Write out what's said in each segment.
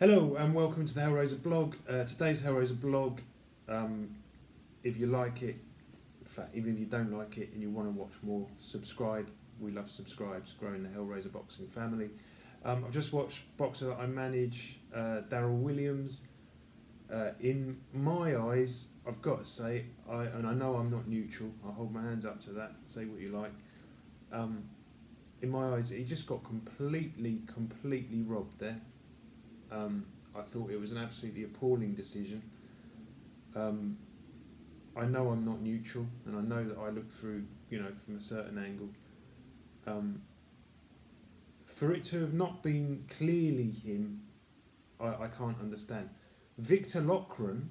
Hello and welcome to the Hellraiser blog. Today's Hellraiser blog, if you like it, in fact even if you don't like it and you want to watch more, subscribe. We love subscribes, growing the Hellraiser boxing family. I've just watched boxer that I manage, Darryll Williams. In my eyes, I've got to say, and I know I'm not neutral, I'll hold my hands up to that, say what you like. In my eyes, he just got completely robbed there. I thought it was an absolutely appalling decision. I know I'm not neutral, and I know that I look through, from a certain angle. For it to have not been clearly him, I can't understand. Victor Loughran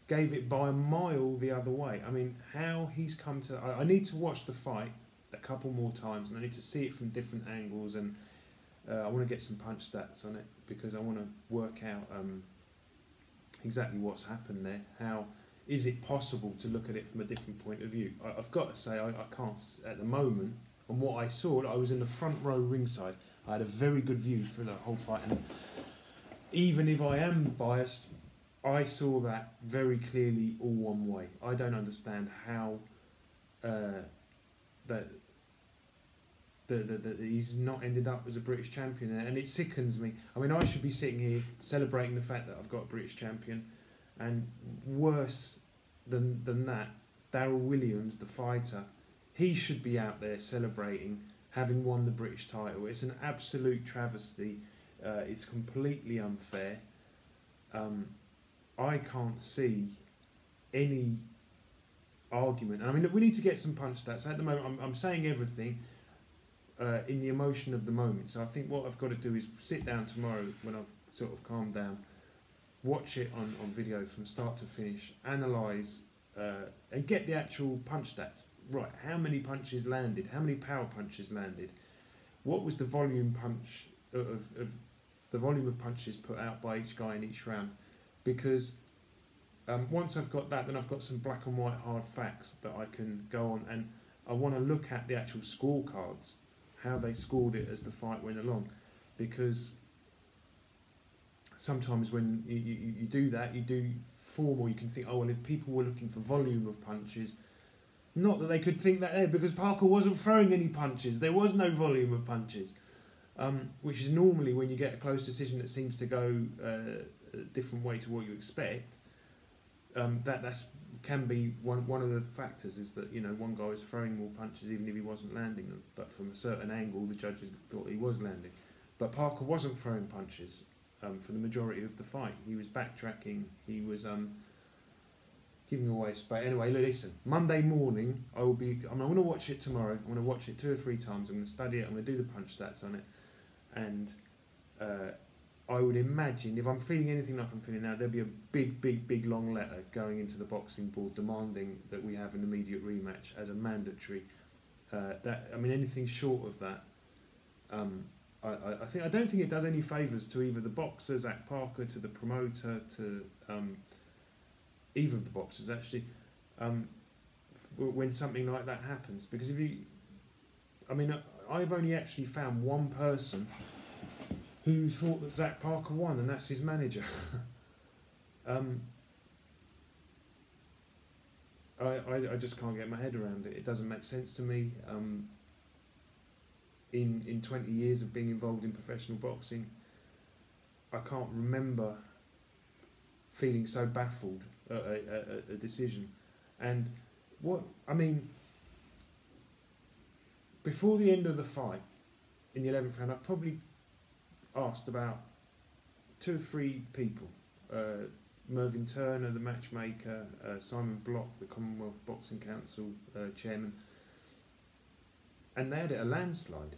gave it by a mile the other way. I mean, how he's come to... I need to watch the fight a couple more times, and I need to see it from different angles, and I want to get some punch stats on it, because I want to work out exactly what's happened there. How is it possible to look at it from a different point of view? I've got to say, I can't, at the moment, on what I saw, I was in the front row ringside. I had a very good view for the whole fight, and even if I am biased, I saw that very clearly all one way. I don't understand how that he's not ended up as a British champion there, and it sickens me. I mean, I should be sitting here celebrating the fact that I've got a British champion, and worse than that, Darryll Williams, the fighter, he should be out there celebrating having won the British title. It's an absolute travesty. It's completely unfair. I can't see any argument. I mean, look, we need to get some punch stats. At the moment, I'm saying everything in the emotion of the moment. So I think what I've got to do is sit down tomorrow when I've sort of calmed down, watch it on video from start to finish, analyse and get the actual punch stats. Right, how many punches landed? How many power punches landed? What was the volume punch of the volume of punches put out by each guy in each round? Because once I've got that, then I've got some black and white hard facts that I can go on, and I want to look at the actual scorecards, how they scored it as the fight went along, because sometimes when you do that, you do form, or you can think, oh well, if people were looking for volume of punches, not that they could think that there, because Parker wasn't throwing any punches, there was no volume of punches, which is normally when you get a close decision that seems to go a different way to what you expect. That's can be one of the factors, is that one guy was throwing more punches even if he wasn't landing them, but from a certain angle the judges thought he was landing. But Parker wasn't throwing punches for the majority of the fight. He was backtracking, he was giving away space. Anyway, listen, Monday morning I'm going to watch it tomorrow. I'm going to watch it 2 or 3 times. I'm going to study it, I'm going to do the punch stats on it, and I would imagine, if I'm feeling anything like I'm feeling now, there'll be a big long letter going into the boxing board demanding that we have an immediate rematch as a mandatory. Anything short of that, I don't think it does any favours to either the boxer, Zack Parker, to the promoter, to either of the boxers actually, when something like that happens. Because I've only actually found one person who thought that Zack Parker won, and that's his manager. I just can't get my head around it. It doesn't make sense to me. In 20 years of being involved in professional boxing, I can't remember feeling so baffled at a decision. And before the end of the fight, in the 11th round, I probably asked about 2 or 3 people, Mervyn Turner, the matchmaker, Simon Block, the Commonwealth Boxing Council chairman, and they had it a landslide.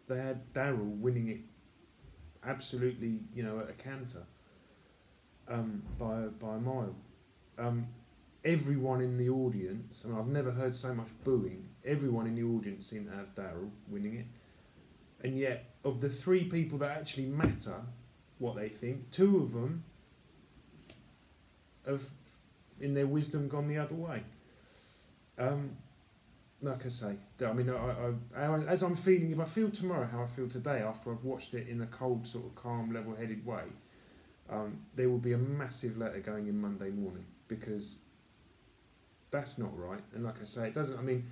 They had Darryll winning it absolutely, at a canter, by a mile. Everyone in the audience, and I've never heard so much booing, everyone in the audience seemed to have Darryll winning it. And yet, of the 3 people that actually matter what they think, 2 of them have, in their wisdom, gone the other way. Like I say, as I'm feeling, if I feel tomorrow how I feel today after I've watched it in a cold, sort of calm, level-headed way, there will be a massive letter going in Monday morning, because that's not right. And like I say, it doesn't. I mean,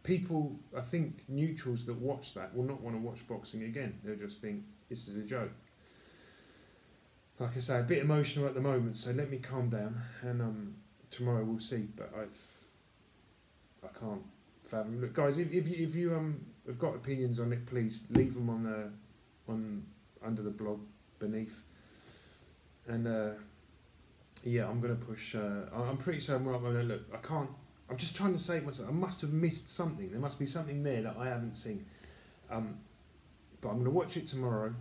people, I think neutrals that watch that will not want to watch boxing again. They'll just think this is a joke. Like I say, a bit emotional at the moment, so let me calm down, and tomorrow we'll see. But I can't fathom. Look, guys, if you have got opinions on it, please leave them on under the blog beneath. And yeah, I'm gonna push. I'm pretty certain I'm gonna look. I can't. I'm just trying to say to myself, I must have missed something. There must be something there that I haven't seen. But I'm gonna watch it tomorrow.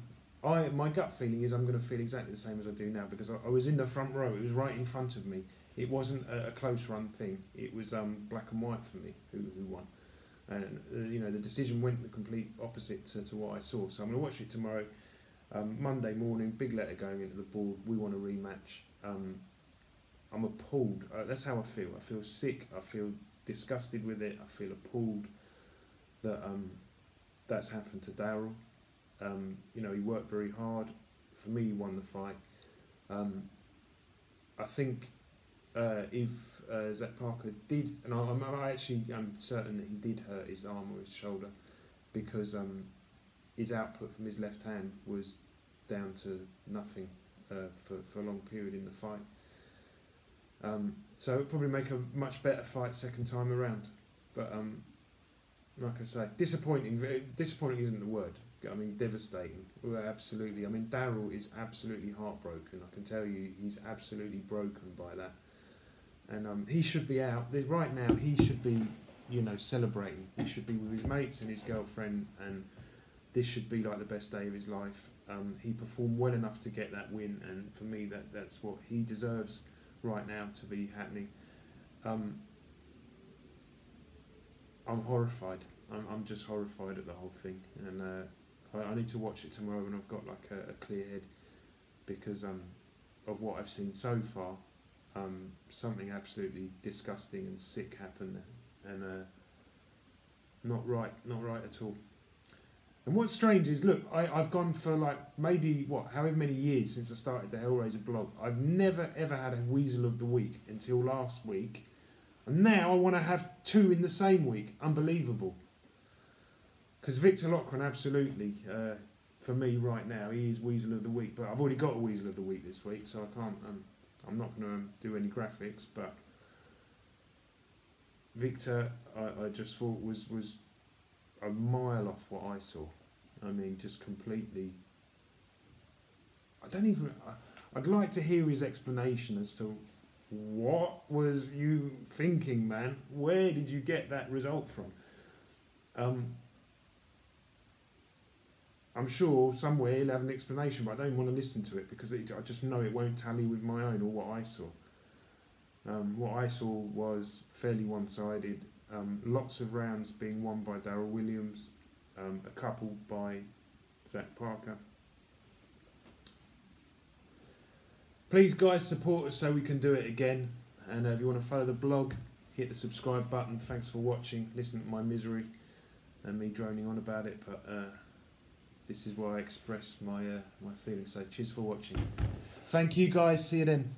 My gut feeling is I'm going to feel exactly the same as I do now, because I was in the front row. It was right in front of me. It wasn't a close run thing. It was black and white for me who won, and you know, the decision went the complete opposite to what I saw. So I'm going to watch it tomorrow. Monday morning, big letter going into the board. We want a rematch. I'm appalled. That's how I feel. I feel sick. I feel disgusted with it. I feel appalled that that's happened to Darryll. You know, he worked very hard. For me, he won the fight. I think if Zack Parker did, and I'm certain that he did hurt his arm or his shoulder, because his output from his left hand was down to nothing for a long period in the fight. So it'll probably make a much better fight second time around. But like I say, disappointing. Disappointing isn't the word. I mean, devastating. Well, absolutely. I mean, Darryll is absolutely heartbroken. I can tell you, he's absolutely broken by that. And he should be out. Right now, he should be, you know, celebrating. He should be with his mates and his girlfriend, and this should be like the best day of his life. He performed well enough to get that win, and for me, that's what he deserves right now to be happening. I'm horrified. I'm just horrified at the whole thing, and I need to watch it tomorrow when I've got like a clear head, because of what I've seen so far. Something absolutely disgusting and sick happened there, and not right at all. And what's strange is, look, I've gone for like maybe however many years since I started the Hellraiser blog. I've never ever had a Weasel of the Week until last week, and now I want to have two in the same week. Unbelievable. Because Victor Loughran, absolutely, for me right now, he is Weasel of the Week. But I've already got a Weasel of the Week this week, so I can't. I'm not going to do any graphics. But Victor, I just thought was a mile off what I saw. I mean, just completely. I'd like to hear his explanation as to what was you thinking, man. Where did you get that result from? I'm sure somewhere he'll have an explanation, but I don't want to listen to it, because I just know it won't tally with my own or what I saw. What I saw was fairly one-sided. Lots of rounds being won by Darryll Williams, a couple by Zack Parker. Please, guys, support us so we can do it again. And if you want to follow the blog, hit the subscribe button. Thanks for watching, listening to my misery and me droning on about it. But this is where I express my feelings. So cheers for watching. Thank you, guys. See you then.